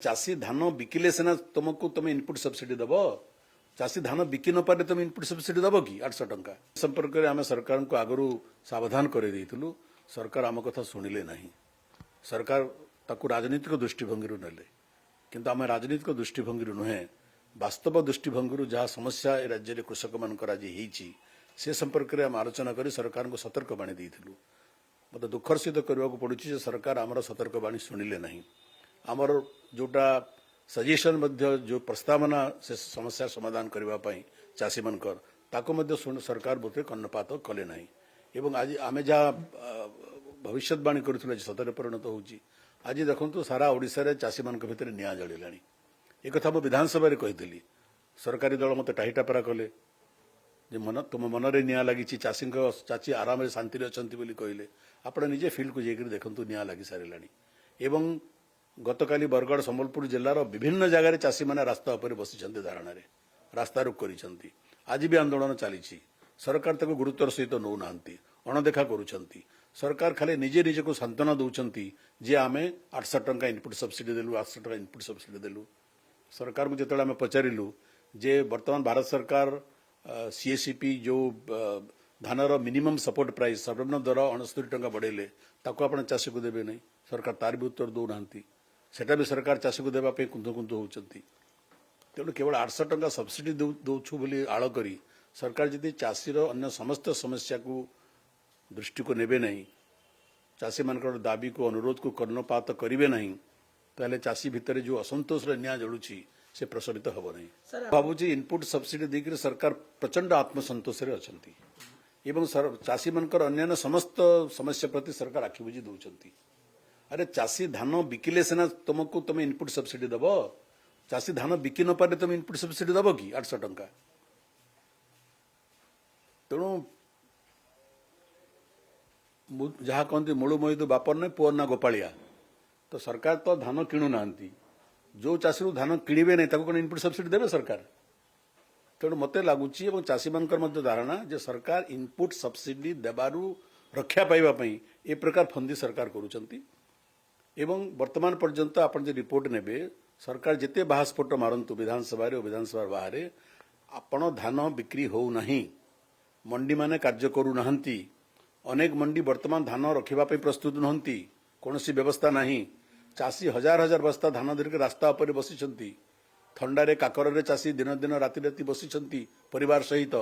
चाषी धान बिकिले सीना तुमको तुम इनपुट सब्सिडी दब चाषी धान बिकी न पारे तुम इनपुट सब्सिडी दब कि 800 टंका संपर्क में आम सरकार को आगु सावधान कर सरकार आम कथा शुणिले ना सरकार ताकू राजनीतिक दृष्टिभंगी नेले किंतु आम राजनीतिक दृष्टिभंगी नुहे वास्तव दृष्टिभंगी जहाँ समस्या ए राज्य में कृषक मान से संपर्क में आम आलोचना कर सरकार को सतर्क बाणी देलु मत दुखर सहित करने को पड़ुछि जे सरकार आमर सतर्क बाणी शुणिले ना आमर जोटा सजेशन जो प्रस्तावना से समस्या समाधान करने चाषी मानकर सरकार बोधे कर्णपात कले ना एवं आज आम जहाँ भविष्यवाणी करूँ सतरे परिणत होची आज देखो सारा ओडिशा चाषी मान भितर निआ जलिला एक कथा मुझे विधानसभा कही सरकारी दल मत टाहीटापरा कले मन तुम मनरे निआ लगी चाषी चाची आराम शांति अच्छा कहले आप निजे फील्ड को जाकर देखु निआ लगी सारा एवं गतकाली बरगढ़ संबलपुर जिलार विभिन्न जगार चाषी मैंने रास्ता उपर बसी धारणा रास्ता रोक कर आज भी आंदोलन चली सरकार ताको गुरुत्वर सहित नौ ना अणदेखा करुँच सरकार खाली निजे निजे को सांत्वना दौरान जे आम 800 टंका इनपुट सब्सिडी देलु 800 टंका इनपुट सब्सिडी देलु सरकार को जिते आम पचारू जे वर्तमान भारत सरकार सीएससीपी जो धानर मिनिमम सपोर्ट प्राइस सर्वनिम्न दर 69 टंका बढ़ेले ताको आपण चाषी को देवे नहीं सरकार तार भी उत्तर दौना सेटा भी सरकार चाषी को देवाई कुंथ कुंथ होती तेणु केवल 800 टंका सब्सिडी दौछु बोली आड़ करी सरकार यदि चाषीर अन्य समस्त समस्या को दृष्टि को नेबे नहीं चाषी मान दाबी को अनुरोध को कर्णपात करेंगे नहीं ताले चाषी भितर जो असंतोष निआ जलुची से प्रशमित हम नहीं भावुची इनपुट सब्सिडी देकर सरकार प्रचंड आत्मसंतोष अच्छा एवं चाषी मानकर अन्य समस्त समस्या प्रति सरकार आखि बुझी दौरान अरे चाषी धान बिकिले सीना तुमको तुम इनपुट सब्सिडी दब चाषी धान बिकी न पारे तुम इनपुट सब्सिडी दब कि 800 टंका तेणु जहाँ कहते मूलु मोहित बापर न पुअर ना गोपालिया तो सरकार तो धान किणु ना जो चाषी धान किणवे नहीं कौन इनपुट सब्सिडी देवे सरकार तेणु मत लगुच चाषी मान धारणा जे सरकार इनपुट सब्सिडी देबारू रक्षा पाइबापी ए प्रकार फंदी सरकार करुँच एवं वर्तमान पर्यंत आप रिपोर्ट नेबे सरकार जिते बाहास्फोट मारंतु विधानसभा और विधानसभा बाहर आपण धान बिक्री होना मंडी माने कार्य करूना अनेक मंडी वर्तमान धान रखापी प्रस्तुत नुहति कौन व्यवस्था नहीं चाषी हजार हजार बस्ता धान धरिक रास्ता उपर बसी थंडारे काकर चाषी दिन दिन राति राति बसी परिवार सहित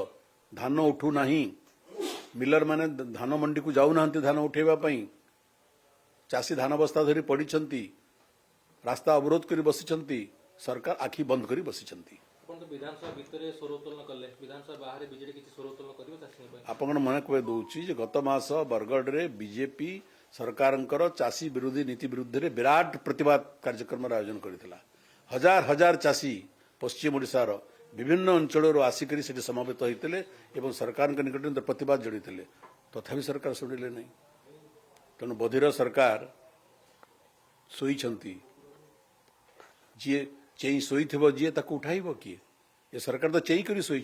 धान उठू ना मिलर माने धान मंडी को जाऊना धान उठेबापी चाषी धान बस्ता धरी पड़ी रास्ता अवरोध कर बसी सरकार आखि बंद कर बसी आपण मन कह दौची गत मास बरगढ़ रे बीजेपी सरकार चाषी विरोधी नीति विरुद्ध रे विराट प्रतिवाद कार्यक्रम आयोजन करथिला हजार हजार चाषी पश्चिम ओडिशार विभिन्न अंचल आसिक समवेत होते एवं सरकार निकट प्रतिवाद जड़ते तथापि सरकार शुणिले नहीं तेणु बधिर सरकार शोई जी चेई शोई जी उठाइब किए ये सरकार तो चेई कर शोई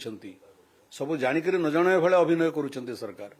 सब जाणिक न जन भाई अभिनय करुँच सरकार।